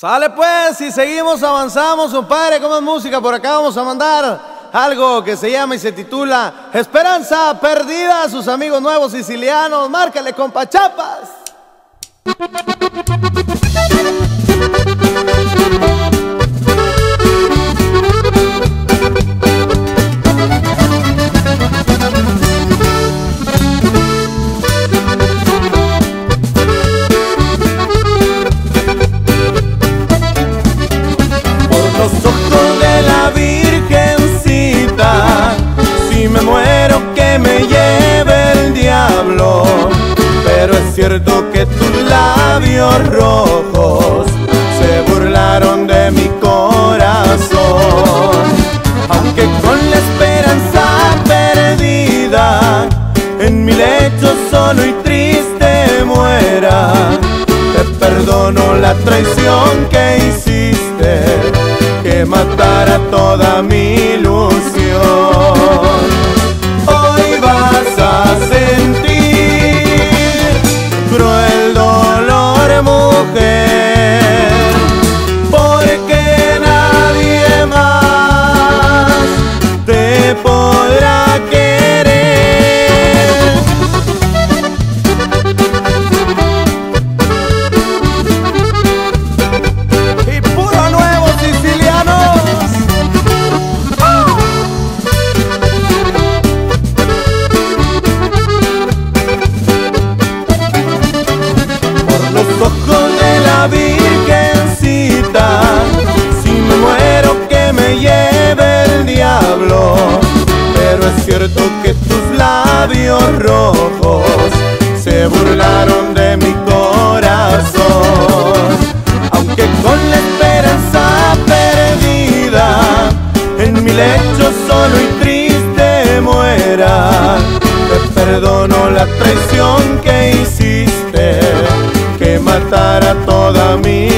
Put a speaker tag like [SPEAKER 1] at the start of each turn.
[SPEAKER 1] Sale pues y seguimos, avanzamos, compadre, con más música. Por acá vamos a mandar algo que se llama y se titula Esperanza Perdida a sus amigos nuevos sicilianos. Márcale, compa Chapas.
[SPEAKER 2] Los ojos de la Virgencita, si me muero que me lleve el diablo. Pero es cierto que tus labios rojos se burlaron de mi corazón. Aunque con la esperanza perdida en mi lecho solo y triste muera, te perdono la traición que hiciste, que matara toda mi ilusión. Hoy vas a sentir cruel dolor, mujer, porque nadie más te podrá querer.
[SPEAKER 1] Y puro nuevo sicilianos.
[SPEAKER 2] Por los ojos de la Virgencita, si me muero que me lleve el diablo. Pero es cierto que tus labios rojos se burlaron de mi corazón. Aunque con la esperanza perdida en mi lecho solo y triste muera, te perdono la traición que hiciste, que matara toda mi